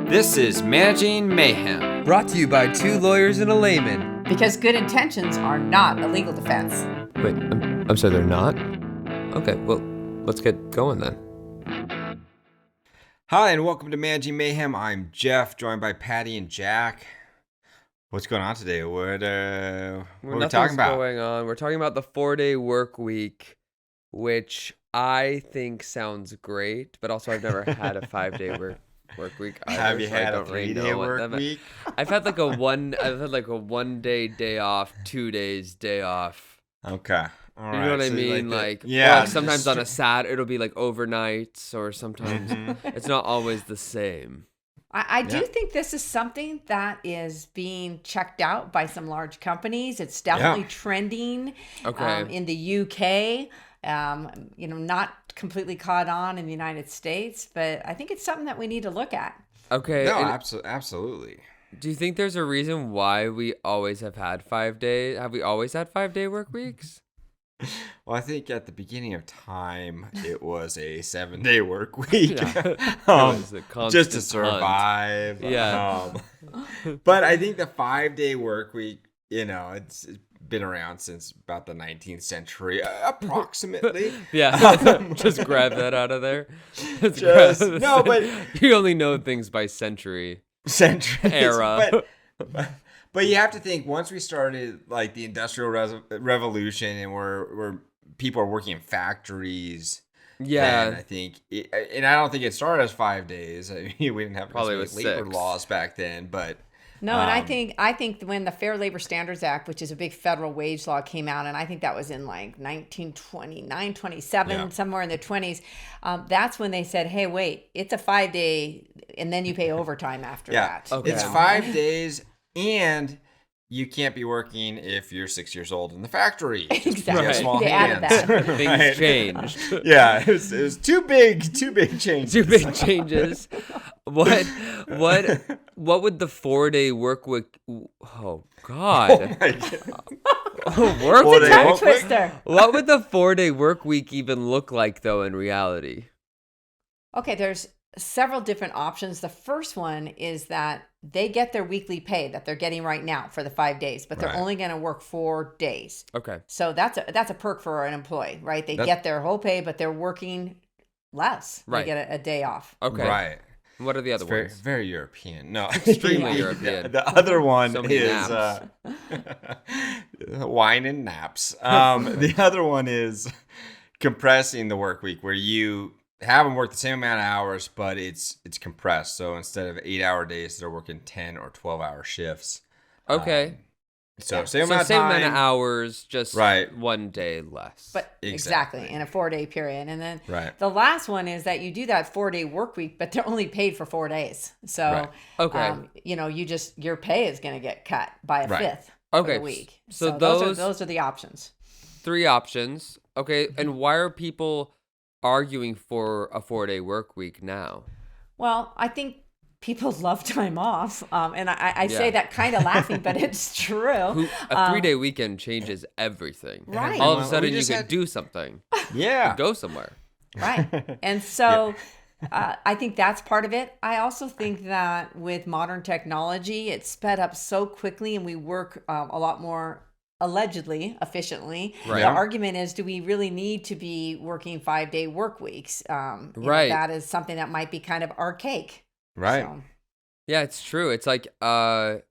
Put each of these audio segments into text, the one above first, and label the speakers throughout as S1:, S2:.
S1: This is Managing Mayhem.
S2: Brought to you by two lawyers and a layman.
S3: Because good intentions are not a legal defense.
S2: Wait, I'm sorry, they're not? Okay, well, let's get going then.
S1: Hi, and welcome to Managing Mayhem. I'm Jeff, joined by Patty and Jack. What's going on today? What are we talking about?
S2: Going on. We're talking about the 4-day workweek, which I think sounds great, but also I've never had a 5-day work week either.
S1: Have you had a 3-day work week?
S2: I've had like a 1 day off, 2 days day off.
S1: Okay. All right.
S2: You know what I mean?
S1: Yeah.
S2: Like sometimes on a Saturday it'll be like overnights, or sometimes it's not always the same.
S3: I do think this is something that is being checked out by some large companies. It's definitely trending in the UK. Not completely caught on in the United States, but I think it's something that we need to look at.
S2: Okay.
S1: No, absolutely.
S2: Do you think there's a reason why we always have had 5 days? Have we always had 5-day work weeks?
S1: Well, I think at the beginning of time, it was a 7-day work week. Just to survive.
S2: Hunt. Yeah.
S1: But I think the 5-day work week, it's been around since about the 19th century, approximately.
S2: Yeah. Just grab that out of there.
S1: But
S2: you only know things by centuries era.
S1: But you have to think, once we started like the Industrial Revolution and where people are working in factories, then I think, and I don't think it started as 5 days. I mean, we didn't have
S2: probably
S1: labor laws back then, but
S3: no. And I think when the Fair Labor Standards Act, which is a big federal wage law, came out, and I think that was in like 1929, 27, somewhere in the 20s. That's when they said, "Hey, wait, it's a 5-day, and then you pay overtime after that."
S1: Okay. It's 5 days. And you can't be working if you're 6 years old in the factory.
S3: Exactly.
S1: Small
S3: they
S1: hands.
S3: added that.
S2: Things changed.
S1: Yeah, it was two big changes.
S2: Two big changes. What would the 4-day work week? Oh God.
S3: It's a tongue twister.
S2: What would the 4-day work week even look like, though, in reality?
S3: Okay, there's several different options. The first one is that they get their weekly pay that they're getting right now for the 5 days, but they're only going to work 4 days.
S2: Okay.
S3: So that's a perk for an employee, right? They get their whole pay, but they're working less.
S2: Right.
S3: They get a day off.
S2: Okay.
S1: Right.
S2: What are the other ones?
S1: Very European. No.
S2: Extremely European.
S1: The other one is
S2: naps.
S1: wine and naps. The other one is compressing the work week, where you have them work the same amount of hours, but it's compressed. So instead of 8-hour days, they're working 10 or 12-hour shifts.
S2: Okay.
S1: Same amount
S2: of hours, just 1 day less.
S3: But exactly in a 4-day period. And then
S1: the
S3: last one is that you do that 4-day work week, but they're only paid for 4 days. So your pay is going to get cut by a fifth for the week.
S2: So
S3: those are the options.
S2: 3 options. Okay. And why are people arguing for a 4-day work week now?
S3: Well, I think people love time off, and I say that kind of laughing, but it's true.
S2: A 3-day weekend changes everything.
S3: Right.
S2: All of a sudden, you can do something.
S1: Yeah.
S2: Go somewhere.
S3: Right. And so I think that's part of it. I also think that with modern technology, it's sped up so quickly, and we work a lot more allegedly efficiently.
S2: Right.
S3: The argument is, do we really need to be working 5-day work weeks? That is something that might be kind of archaic.
S1: Right.
S3: So.
S2: Yeah, it's true. It's like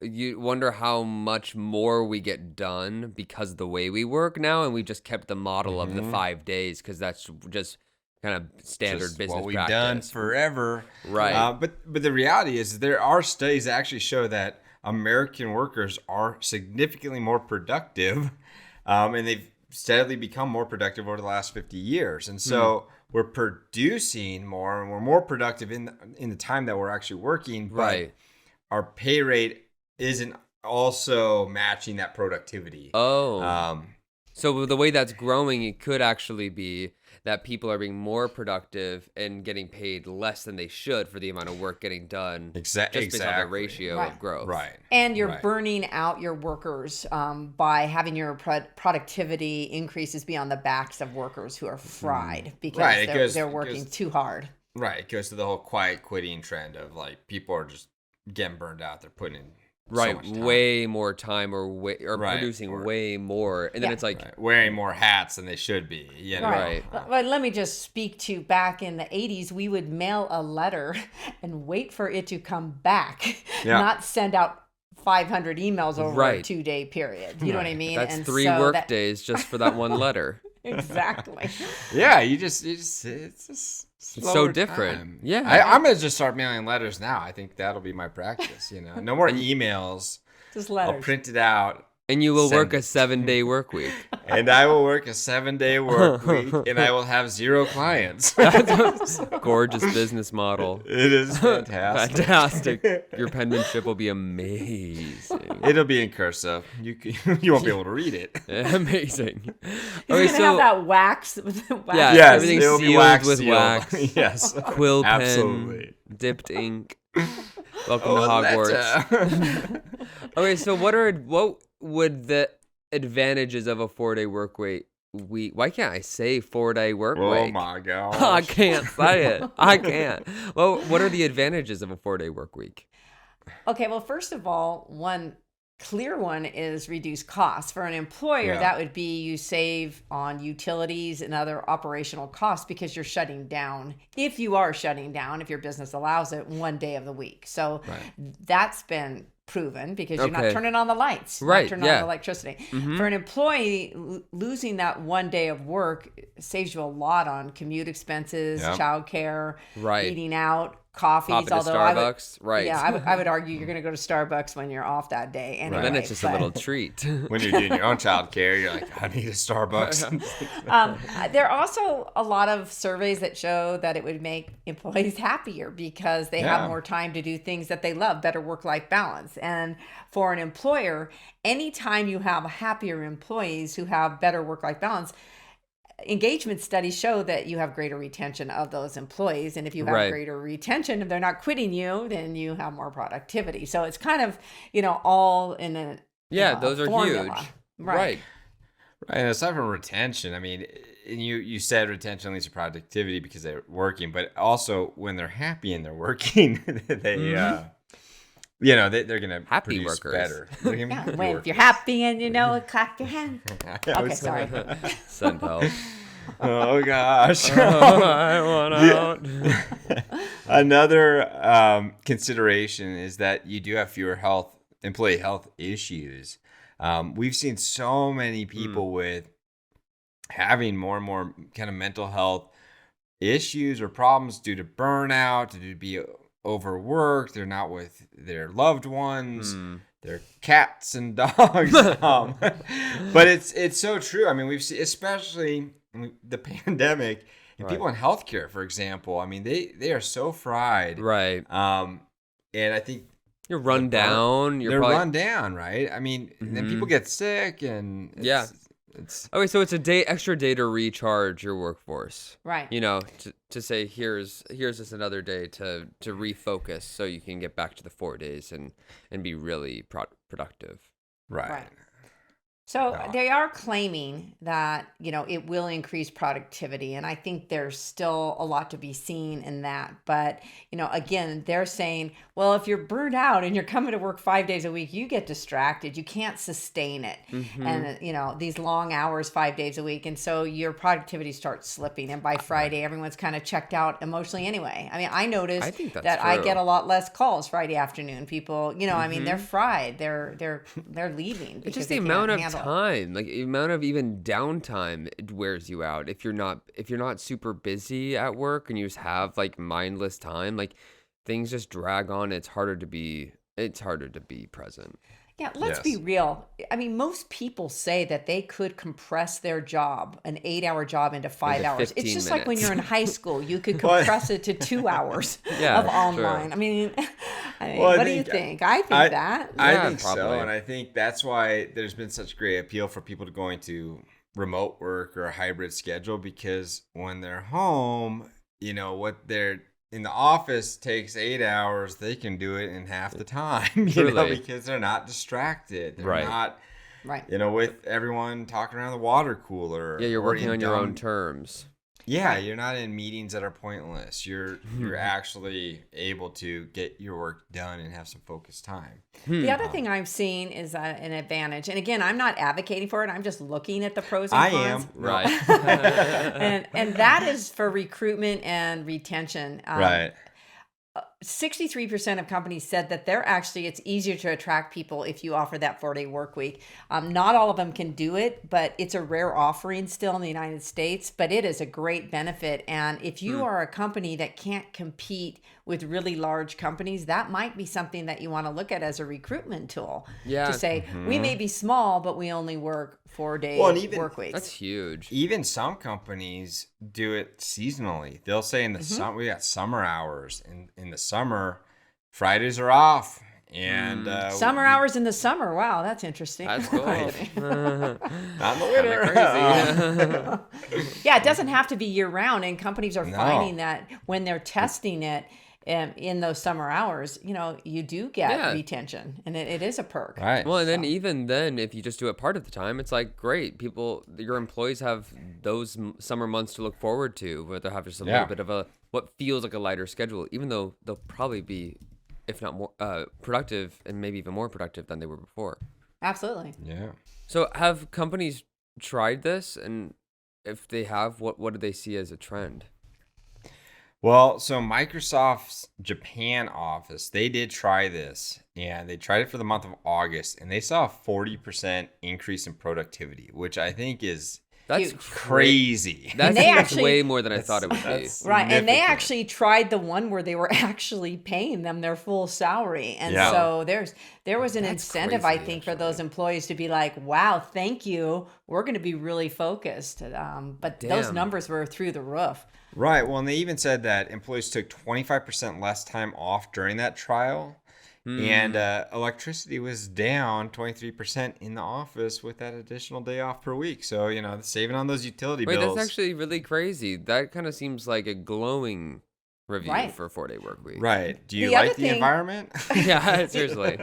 S2: you wonder how much more we get done because of the way we work now, and we just kept the model of the 5 days because that's just kind of standard business
S1: what we've
S2: practice.
S1: done forever.
S2: Right.
S1: But the reality is there are studies that actually show that American workers are significantly more productive, and they've steadily become more productive over the last 50 years. And so we're producing more, and we're more productive in the time that we're actually working, but our pay rate isn't also matching that productivity.
S2: So the way that's growing, it could actually be that people are being more productive and getting paid less than they should for the amount of work getting done.
S1: Exactly.
S2: Just based on the ratio of growth.
S1: Right.
S3: And you're burning out your workers by having your productivity increases be on the backs of workers who are fried because they're working too hard.
S1: Right. It goes to the whole quiet quitting trend of like people are just getting burned out. They're putting in so much time.
S2: Way more time or
S1: Right.
S2: producing way more. And then
S3: Yeah.
S2: it's like
S1: wearing more hats than they should be. You know?
S2: Right.
S3: But let me just speak to back in the 80s, we would mail a letter and wait for it to come back, not send out 500 emails over a 2-day period. You know what I mean?
S2: That's 3 work days just for that one letter.
S3: Exactly.
S1: Yeah, it's just
S2: so different.
S1: Time.
S2: Yeah.
S1: I'm gonna just start mailing letters now. I think that'll be my practice. You know, no more emails.
S3: Just letters.
S1: I'll print it out.
S2: And you will work a 7-day work week.
S1: And I will work a 7-day work week, and I will have 0 clients.
S2: Gorgeous business model.
S1: It is fantastic.
S2: Fantastic. Your penmanship will be amazing.
S1: It'll be in cursive. You won't be able to read it.
S2: Amazing.
S3: He's gonna have that wax.
S2: Yeah,
S1: Yes,
S2: everything's
S1: it'll be
S2: sealed with
S1: sealed.
S2: wax.
S1: Yes,
S2: Quill pen,
S1: absolutely.
S2: dipped ink. Welcome to Hogwarts. Okay, so what would the advantages of a 4-day work week? Why can't I say 4-day work week?
S1: Oh my gosh.
S2: I can't say it. I can't. Well, what are the advantages of a 4-day work week?
S3: Okay, well, first of all, one clear one is reduce costs. For an employer, that would be you save on utilities and other operational costs because you're shutting down. If you are shutting down, if your business allows it, 1 day of the week. So that's been proven because you're not turning on the lights, not turning on the electricity. For an employee, losing that 1 day of work saves you a lot on commute expenses, childcare, eating out, coffees.
S2: Pop into
S3: although
S2: Starbucks,
S3: I would argue you're going to go to Starbucks when you're off that day. Anyway,
S2: then it's just a little treat.
S1: When you're doing your own childcare, you're like, I need a Starbucks.
S3: There are also a lot of surveys that show that it would make employees happier because they have more time to do things that they love, better work-life balance. And for an employer, anytime you have happier employees who have better work-life balance, engagement studies show that you have greater retention of those employees. And if you have greater retention, if they're not quitting you, then you have more productivity. So it's kind of, all in a
S2: those are
S3: formula.
S2: huge.
S1: Right. And aside from retention, I mean, and you said retention leads to productivity because they're working, but also when they're happy and they're working, they they're gonna
S2: happy
S1: produce
S2: workers
S1: better.
S3: If you're happy and clap your hands. Okay, sorry.
S2: Send help.
S1: Oh gosh.
S2: I want out.
S1: Another consideration is that you do have fewer employee health issues. We've seen so many people with having more and more kind of mental health issues or problems due to burnout, due to be overworked, they're not with their loved ones, their cats and dogs. But it's so true. I mean, we've seen, especially the pandemic and people in healthcare, for example. I mean, they are so fried.
S2: Right.
S1: And I think
S2: you're run down.
S1: They're run down, right? I mean, then people get sick and it's
S2: okay, so it's extra day to recharge your workforce,
S3: right?
S2: To say here's just another day to refocus, so you can get back to the 4 days and be really productive,
S1: right.
S3: So they are claiming that, it will increase productivity. And I think there's still a lot to be seen in that. But, again, they're saying, well, if you're burned out and you're coming to work 5 days a week, you get distracted. You can't sustain it. And, these long hours, 5 days a week. And so your productivity starts slipping. And by Friday, everyone's kind of checked out emotionally anyway. I mean, I noticed that I get a lot less calls Friday afternoon. People, I mean, they're fried. They're leaving.
S2: It's just the amount of time, like the amount of even downtime, it wears you out. If you're not super busy at work and you just have like mindless time, like things just drag on. It's harder to be present.
S3: Yeah, let's be real. I mean, most people say that they could compress their job, an 8-hour job, into 5 hours. It's just like when you're in high school, you could compress it to 2 hours of online. True. I mean, what do you think? I think that.
S1: I think probably. So, and I think that's why there's been such great appeal for people to go into remote work or a hybrid schedule, because when they're home, what they're in the office takes 8 hours, they can do it in half the time, because they're not distracted. They're not, with everyone talking around the water cooler.
S2: Yeah, you're working on your own terms.
S1: Yeah, you're not in meetings that are pointless. You're actually able to get your work done and have some focused time.
S3: The other thing I've seen is an advantage, and again, I'm not advocating for it. I'm just looking at the pros and cons.
S1: I am.
S2: Right.
S3: and that is for recruitment and retention.
S1: Right.
S3: 63% of companies said that it's easier to attract people if you offer that 4-day work week. Not all of them can do it, but it's a rare offering still in the United States, but it is a great benefit. And if you are a company that can't compete with really large companies, that might be something that you want to look at as a recruitment tool.
S2: Yeah.
S3: To say, we may be small, but we only work 4-day work weeks.
S2: That's huge.
S1: Even some companies do it seasonally. They'll say in the summer, we got summer hours. In the summer, Fridays are off. And
S3: summer hours in the summer. Wow, that's interesting.
S2: That's cool.
S1: Not in the winter.
S2: Crazy.
S3: Yeah, it doesn't have to be year round, and companies are finding that when they're testing it in those summer hours, you do get retention, and it is a perk.
S1: Right.
S2: Well, and then even then, if you just do it part of the time, it's like great. Your employees have those summer months to look forward to, where they'll have just a little bit of what feels like a lighter schedule, even though they'll probably be, if not more productive, and maybe even more productive than they were before.
S3: Absolutely.
S1: Yeah.
S2: So have companies tried this? And if they have, what do they see as a trend?
S1: Well, so Microsoft's Japan office, they did try this, and they tried it for the month of August, and they saw a 40% increase in productivity, which I think is
S2: That's
S1: crazy.
S2: That's way more than I thought it would be.
S3: Right, and they actually tried the one where they were actually paying them their full salary, and so there was an incentive,
S2: crazy,
S3: I think, for those employees to be like, "Wow, thank you. We're going to be really focused." But those numbers were through the roof.
S1: Right. Well, and they even said that employees took 25% less time off during that trial. And electricity was down 23% in the office with that additional day off per week. So, saving on those utility bills.
S2: Wait, that's actually really crazy. That kind of seems like a glowing review for a 4-day work week.
S1: Right. Do you like the environment?
S2: Yeah, seriously.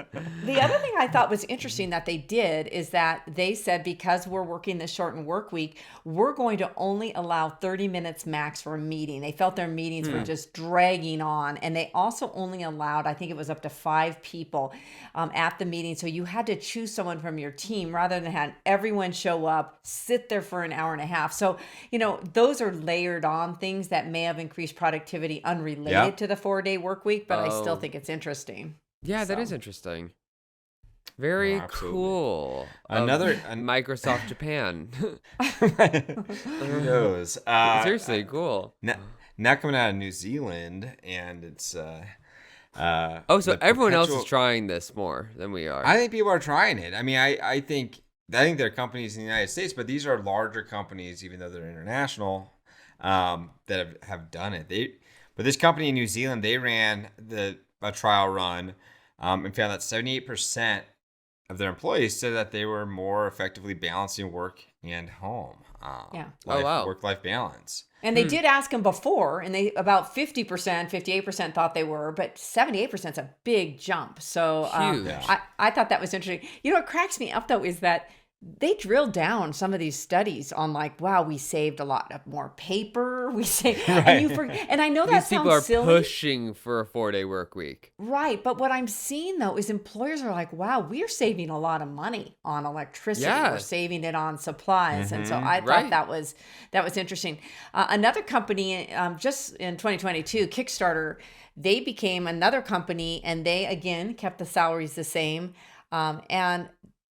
S3: The other thing I thought was interesting that they did is that they said, because we're working this shortened work week, we're going to only allow 30 minutes max for a meeting. They felt their meetings were just dragging on. And they also only allowed, I think it was up to 5 people at the meeting. So you had to choose someone from your team rather than have everyone show up, sit there for an hour and a half. So, those are layered on things that may have increased productivity unrelated to the 4-day work week, but I still think it's interesting.
S2: Yeah, that is interesting. Very cool. Microsoft Japan.
S1: Who knows?
S2: Seriously, cool.
S1: Now coming out of New Zealand, and it's
S2: so everyone else is trying this more than we are.
S1: I think people are trying it. I mean, I think there are companies in the United States, but these are larger companies, even though they're international, that have done it. But this company in New Zealand, they ran a trial run and found that 78% of their employees said that they were more effectively balancing work and home. Work-life balance.
S3: And they did ask them before, and they about 50%, 58% thought they were, but 78% is a big jump. So
S2: huge.
S3: I thought that was interesting. What cracks me up, though, is that they drilled down some of these studies on wow, we saved a lot of more paper. We saved, and I know that sounds
S2: silly.
S3: These
S2: people are pushing for a 4-day work week.
S3: Right. But what I'm seeing, though, is employers are like, wow, we're saving a lot of money on electricity.
S2: Yeah.
S3: We're saving it on supplies. And so I thought that was interesting. Another company just in 2022, Kickstarter, they became another company, and they, again, kept the salaries the same. And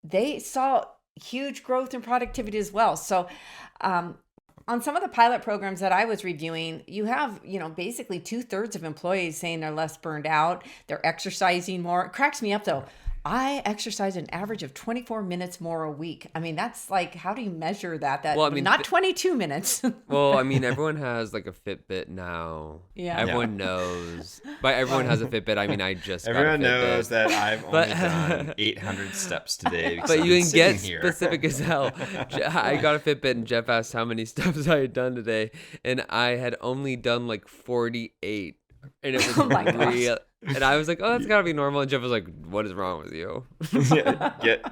S3: they saw huge growth in productivity as well. So on some of the pilot programs that I was reviewing, you have, basically 2/3 of employees saying they're less burned out. They're exercising more. It cracks me up, though. I exercise an average of 24 minutes more a week. I mean, that's how do you measure that? Not 22 minutes.
S2: Well, I mean, everyone has like a Fitbit now.
S3: Yeah.
S2: Everyone knows. By everyone has a Fitbit, I mean, I just
S1: Everyone
S2: got a Fitbit.
S1: knows that I've only done 800 steps today.
S2: But you can get specific as hell. I got a Fitbit, and Jeff asked how many steps I had done today, and I had only done like 48. And it was And I was like, oh, that's gotta be normal. And Jeff was like, what is wrong with you?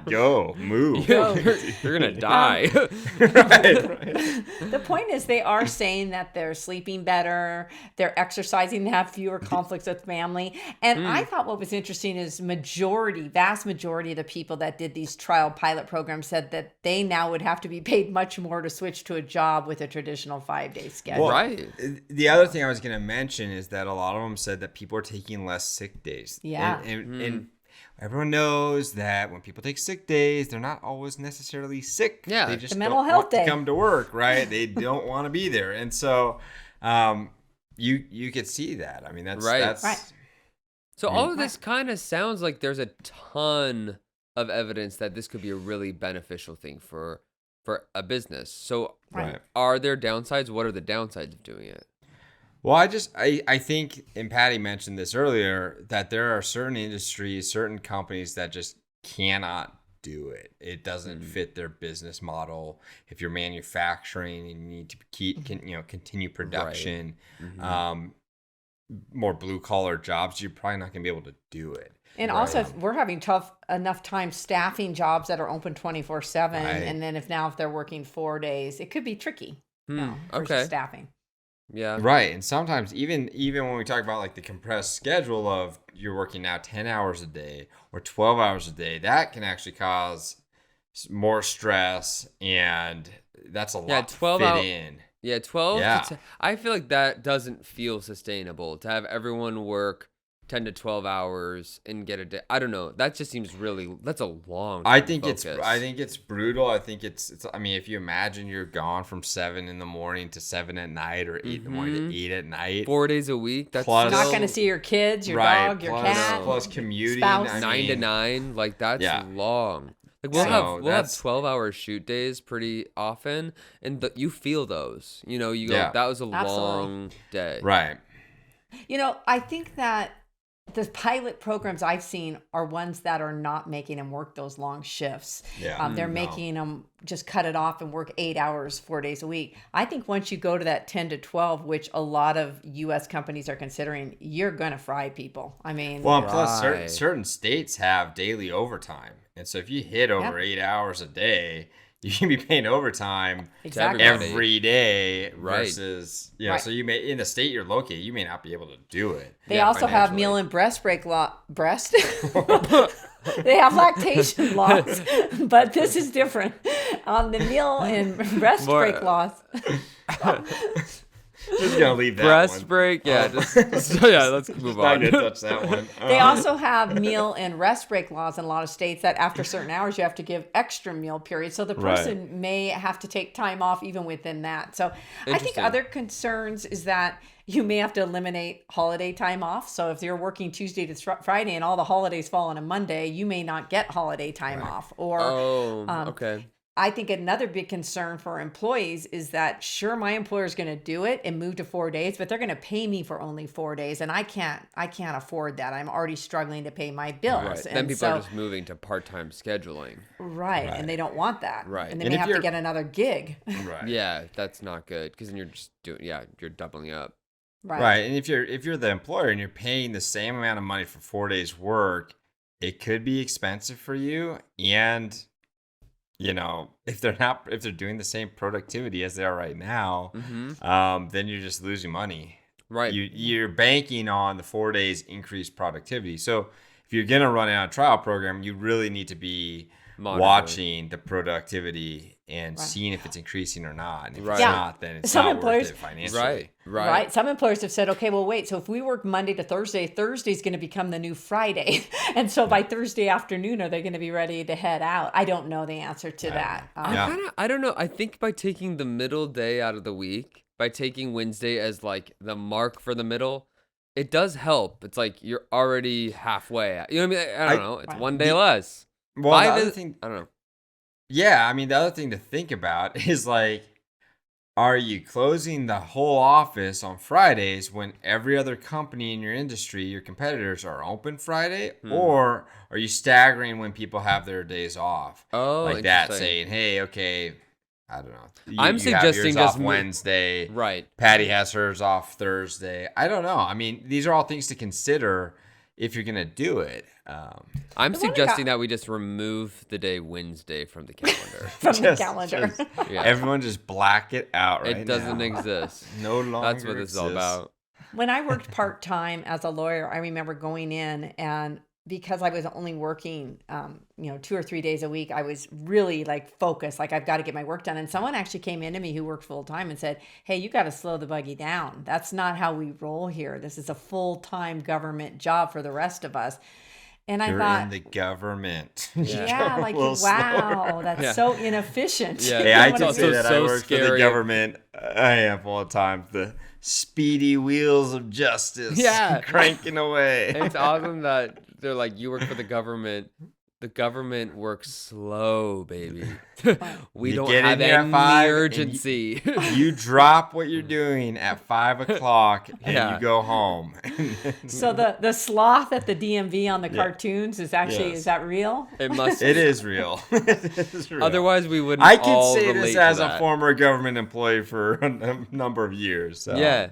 S1: Go, move.
S2: You're gonna die.
S1: Right.
S3: The point is they are saying that they're sleeping better, they're exercising, they have fewer conflicts with family. And I thought what was interesting is vast majority of the people that did these trial pilot programs said that they now would have to be paid much more to switch to a job with a traditional 5-day schedule.
S1: Well,
S2: Right.
S1: The other thing I was going to mention is that a lot of them said that people are taking less sick days.
S3: Yeah.
S1: And everyone knows that when people take sick days, they're not always necessarily sick.
S2: Yeah.
S1: They just
S3: The mental
S1: don't
S3: health
S1: want
S3: day.
S1: to come to work, right? They don't want to be there. And so you could see that. I mean, that's
S2: Right.
S3: Right.
S2: So all of this kind of sounds like there's a ton of evidence that this could be a really beneficial thing for a business. So
S1: Right.
S2: are there downsides? What are the downsides of doing it?
S1: Well, I think, and Patty mentioned this earlier, that there are certain industries, certain companies that just cannot do it. It doesn't fit their business model. If you're manufacturing and you need to continue production, more blue collar jobs, you're probably not going to be able to do it.
S3: And also, if we're having enough time staffing jobs that are open 24/7,
S1: Right.
S3: and then if they're working 4 days, it could be tricky. For
S2: Okay.
S3: staffing.
S2: Yeah.
S1: Right. And sometimes even when we talk about like the compressed schedule of you're working now 10 hours a day or 12 hours a day, that can actually cause more stress, and that's a lot to
S2: 12
S1: fit in.
S2: Yeah, 12
S1: Yeah.
S2: to I feel like that doesn't feel sustainable to have everyone work 10 to 12 hours and get a day. I don't know. That just seems that's a long
S1: I think
S2: focus.
S1: it's brutal. I think it's I mean, if you imagine you're gone from 7 in the morning to 7 at night, or 8 in the morning to 8 at night.
S2: 4 days a week. That's
S1: Plus-
S3: You're not
S2: still
S3: going to see your kids, your dog, your cat.
S1: plus commuting.
S3: spouse.
S1: I
S2: 9 to
S1: mean,
S2: 9. Like that's
S1: Yeah.
S2: long. Like we'll
S1: So
S2: have
S1: that's-
S2: 12-hour shoot days pretty often, and you feel those. You go,
S1: Yeah.
S2: that was a
S3: Absolutely.
S2: long day.
S1: Right.
S3: I think that the pilot programs I've seen are ones that are not making them work those long shifts.
S1: Yeah.
S3: They're
S1: No.
S3: making them just cut it off and work 8 hours, 4 days a week. I think once you go to that 10 to 12, which a lot of U.S. companies are considering, you're going to fry people. I mean,
S1: Well, and plus
S2: Right.
S1: certain states have daily overtime. And so if you hit over 8 hours a day, you can be paying overtime
S3: exactly.
S2: everybody.
S1: every day
S2: Right.
S1: versus,
S3: Right.
S1: so you may, in the state you're located, you may not be able to do it.
S3: They also have
S1: financially.
S3: meal and breast break breast. They have lactation laws, but this is different. On the meal and breast
S2: More-
S3: break laws.
S1: Just gonna leave that
S2: Breast
S1: one.
S2: break. Yeah. Let's move
S1: Not
S2: on.
S1: gonna touch that one.
S3: They also have meal and rest break laws in a lot of states that after certain hours you have to give extra meal periods. So the
S1: Right.
S3: person may have to take time off even within that. So I think
S2: Interesting.
S3: other concerns is that you may have to eliminate holiday time off. So if you're working Tuesday to Friday and all the holidays fall on a Monday, you may not get holiday time off. Or
S2: Okay.
S3: I think another big concern for employees is that sure, my employer is going to do it and move to 4 days, but they're going to pay me for only 4 days, and I can't afford that. I'm already struggling to pay my bills.
S2: Right.
S3: And
S2: Then people
S3: so,
S2: are just moving to part-time scheduling.
S3: right, and they don't want that.
S2: Right.
S3: And they
S1: And
S3: may
S1: if
S3: have to
S1: you're-
S3: get another gig.
S1: Right.
S2: Yeah, that's not good because then you're just you're doubling up.
S1: Right. And if you're the employer and you're paying the same amount of money for 4 days work, it could be expensive for you. And if they're doing the same productivity as they are right now, then you're just losing money.
S2: Right.
S1: You're banking on the 4 days increased productivity. So if you're gonna run a trial program, you really need to be watching the productivity and seeing if it's increasing or not. And if it's
S3: Yeah.
S1: not, then it's
S3: Some
S1: not
S3: employers-
S1: worth it financially.
S2: Right.
S3: Some employers have said, okay, well, wait. So if we work Monday to Thursday, Thursday's going to become the new Friday. And so by Thursday afternoon, are they going to be ready to head out? I don't know the answer to that.
S2: I don't know. I think by taking the middle day out of the week, by taking Wednesday as like the mark for the middle, it does help. It's like you're already halfway. You know what I mean? I don't know. It's one day less.
S1: Well, the other thing,
S2: I don't know.
S1: yeah, I mean, the other thing to think about is like, are you closing the whole office on Fridays when every other company in your industry, your competitors, are open Friday? Or are you staggering when people have their days off?
S2: Oh,
S1: like that,
S2: interesting.
S1: saying, hey, okay, I don't know.
S2: I'm
S1: you have
S2: suggesting
S1: yours
S2: just
S1: off Wednesday.
S2: Right.
S1: Patty has hers off Thursday. I don't know. I mean, these are all things to consider if you're gonna do it.
S2: I'm suggesting that we just remove the day Wednesday from the calendar.
S3: The calendar.
S1: Everyone just black it out right now.
S2: It doesn't exist.
S1: No longer
S2: That's what this is all about.
S3: When I worked part-time as a lawyer, I remember going in, and because I was only working, 2 or 3 days a week, I was really like focused, like I've got to get my work done. And someone actually came into me who worked full-time and said, hey, you got to slow the buggy down. That's not how we roll here. This is a full-time government job for the rest of us. And I thought,
S1: in the government.
S3: Yeah, like, wow, that's so inefficient.
S1: Yeah, hey, I can say that I work for the government. I am full time. The speedy wheels of justice cranking away.
S2: It's awesome that they're like, you work for the government. The government works slow, baby. We don't have any urgency.
S1: You drop what you're doing at 5 o'clock and you go home.
S3: So the sloth at the DMV on the cartoons is actually, is that real?
S2: It must.
S1: It is real. It is real.
S2: Otherwise, we wouldn't.
S1: I can say this as a former government employee for a number of years. So.
S2: Yeah.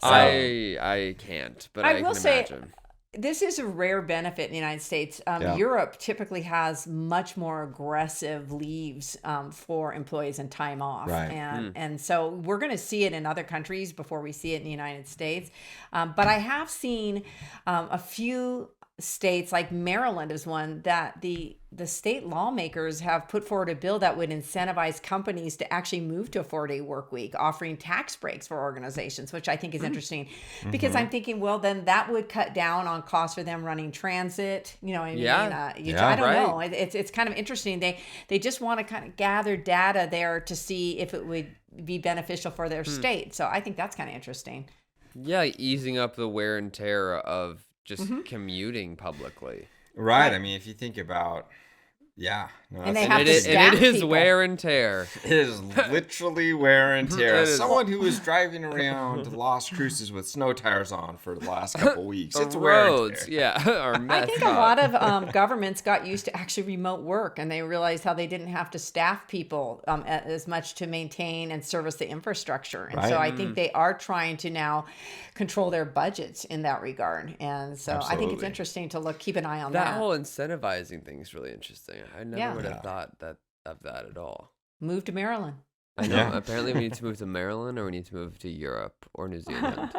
S2: So. I can't, but I can imagine.
S3: This is a rare benefit in the United States. Europe typically has much more aggressive leaves for employees and time off.
S1: Right.
S3: And so we're going to see it in other countries before we see it in the United States. But I have seen a few states, like Maryland is one, that the state lawmakers have put forward a bill that would incentivize companies to actually move to a 4-day work week, offering tax breaks for organizations, which I think is interesting because I'm thinking, well, then that would cut down on costs for them running transit, I don't know. It's kind of interesting. They just want to kind of gather data there to see if it would be beneficial for their state. So I think that's kind of interesting.
S2: Yeah, easing up the wear and tear of just commuting publicly.
S1: Right. I mean, if you think about,
S3: and it is
S2: wear and tear.
S1: It is literally wear and tear. As someone who was driving around Las Cruces with snow tires on for the last couple weeks, it's wear and tear.
S3: Are I think a lot of governments got used to actually remote work, and they realized how they didn't have to staff people as much to maintain and service the infrastructure. And so I think they are trying to now control their budgets in that regard. And so I think it's interesting to keep an eye on that.
S2: That whole incentivizing thing is really interesting. I never would have thought of that at all.
S3: Move to Maryland.
S2: I know. Apparently, we need to move to Maryland, or we need to move to Europe or New Zealand.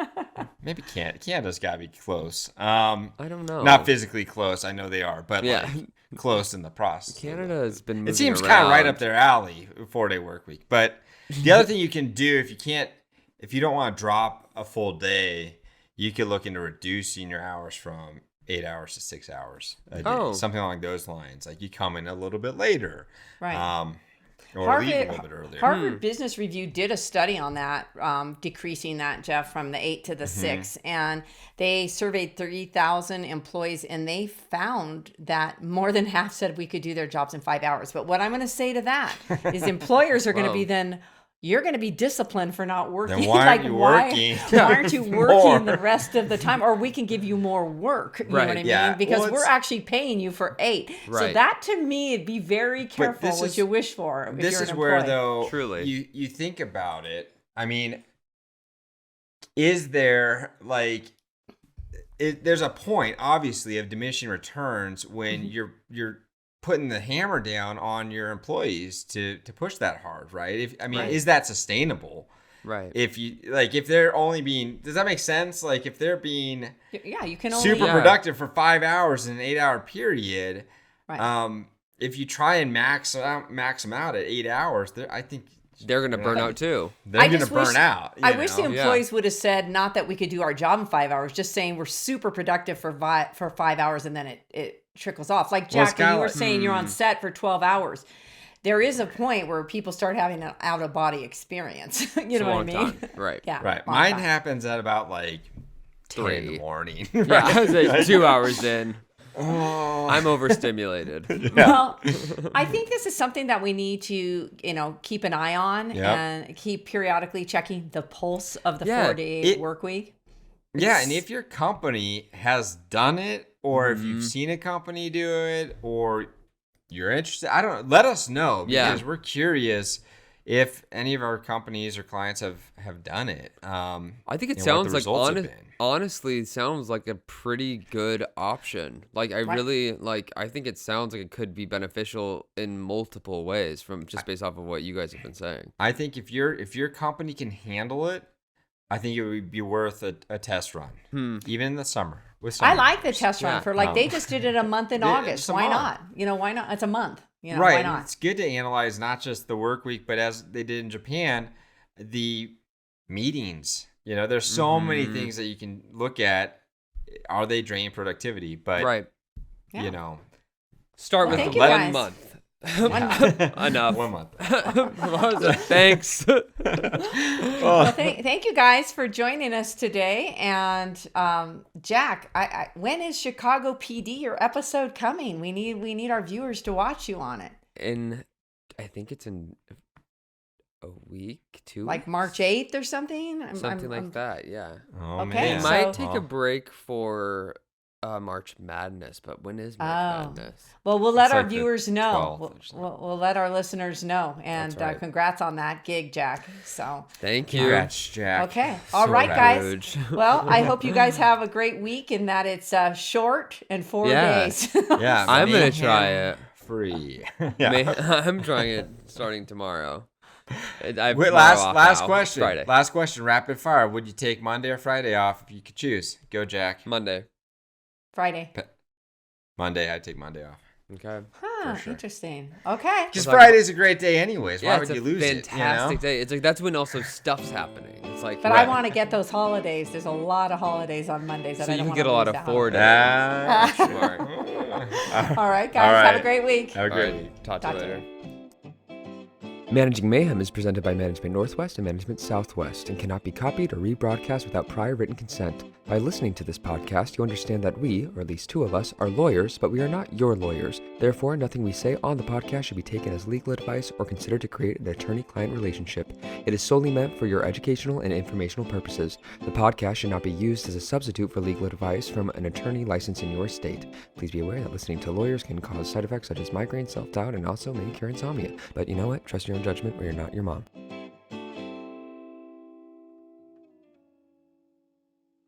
S1: Maybe Canada's got to be close.
S2: I don't know.
S1: Not physically close. I know they are, but close in the process.
S2: Canada has been moving
S1: It seems
S2: around.
S1: kind of right up their alley, 4-day work week. But the other thing you can do if you don't want to drop a full day, you could look into reducing your hours from 8 hours to 6 hours a day, something along those lines. Like you come in a little bit later,
S3: right?
S1: Or leave a little bit earlier.
S3: Harvard Business Review did a study on that, decreasing that, Jeff, from the 8 to the 6, and they surveyed 30,000 employees, and they found that more than half said we could do their jobs in 5 hours. But what I'm going to say to that is employers are going to be then. You're going to be disciplined for not working.
S1: Then why aren't you working?
S3: Why aren't you working the rest of the time? Or we can give you more work. You know what I mean? Because we're actually paying you for 8. Right. So that, to me, be very careful what you wish for. If
S1: this
S3: you're an
S1: is
S3: employee.
S1: where, though,
S2: truly,
S1: you think about it. I mean, is there there's a point, obviously, of diminishing returns when you're putting the hammer down on your employees to push that hard, right? Is that sustainable?
S2: Right.
S1: If they're only being, does that make sense? Like if they're being
S3: you can only
S1: super productive for 5 hours in an 8 hour period,
S3: right.
S1: If you try and max them out at 8 hours, I think
S2: they're going to burn out too.
S1: They're going to burn out.
S3: I wish the employees would have said, not that we could do our job in 5 hours, just saying we're super productive for 5 hours, and then it trickles off. Like Jack, when you were saying you're on set for 12 hours, there is a point where people start having an out of body experience. You know what I mean?
S2: Time. Right.
S3: Yeah.
S1: Right. Mine happens at about 10 in the morning.
S2: Right? Yeah, I was like 2 hours in. Oh. I'm overstimulated.
S3: Well, I think this is something that we need to, keep an eye on and keep periodically checking the pulse of the 4-day work week.
S1: Yeah, and if your company has done it, or if you've seen a company do it, or you're interested, let us know, because we're curious. if any of our companies or clients have done it.
S2: I think it sounds like honestly, it sounds like a pretty good option. Like I really I think it sounds like it could be beneficial in multiple ways from just based off of what you guys have been saying.
S1: I think if your company can handle it, I think it would be worth a test run, even in the summer.
S3: I like the test run for they just did it a month in August. Why not? Why not? It's a month.
S1: Right.
S3: Why not?
S1: It's good to analyze not just the work week, but as they did in Japan, the meetings. There's so many things that you can look at. Are they draining productivity? But
S2: start with 1 month. Enough.
S1: 1 month.
S2: Thanks.
S3: Well, thank you guys for joining us today. And Jack, when is Chicago PD, your episode, coming? We need our viewers to watch you on it.
S2: I think it's in a week, 2
S3: like March 8th or something.
S2: That. Yeah.
S1: Oh,
S3: okay.
S1: Man.
S2: We might take a break for March Madness, but when is March Madness?
S3: Well, we'll let our viewers know. We'll let our listeners know. And congrats on that gig, Jack. So
S2: thank you.
S1: Congrats, Jack.
S3: Okay. All right, guys. Well, I hope you guys have a great week and that it's short and 4 days.
S1: Yeah.
S2: I'm going to try it.
S1: Free.
S2: I'm trying it starting tomorrow.
S1: Last question.
S2: Friday.
S1: Last question. Rapid fire. Would you take Monday or Friday off if you could choose? Go, Jack.
S2: Monday.
S3: Friday.
S1: Monday. I'd take Monday off.
S2: Okay.
S3: Sure. Interesting. Okay.
S1: Because Friday's a great day anyways. Why would you lose it?
S2: It's a fantastic day. It's that's when also stuff's happening. It's
S3: but I want to get those holidays. There's a lot of holidays on Mondays.
S2: So you can get a lot of 4 days.
S1: Smart.
S3: All right, guys. Have a great week.
S1: Have a great week.
S2: Talk to you later. Managing Mayhem is presented by Management Northwest and Management Southwest and cannot be copied or rebroadcast without prior written consent. By listening to this podcast, you understand that we, or at least 2 of us, are lawyers, but we are not your lawyers. Therefore, nothing we say on the podcast should be taken as legal advice or considered to create an attorney-client relationship. It is solely meant for your educational and informational purposes. The podcast should not be used as a substitute for legal advice from an attorney licensed in your state. Please be aware that listening to lawyers can cause side effects such as migraine, self-doubt, and also may cure insomnia. But you know what? Trust your own judgment or you're not your mom.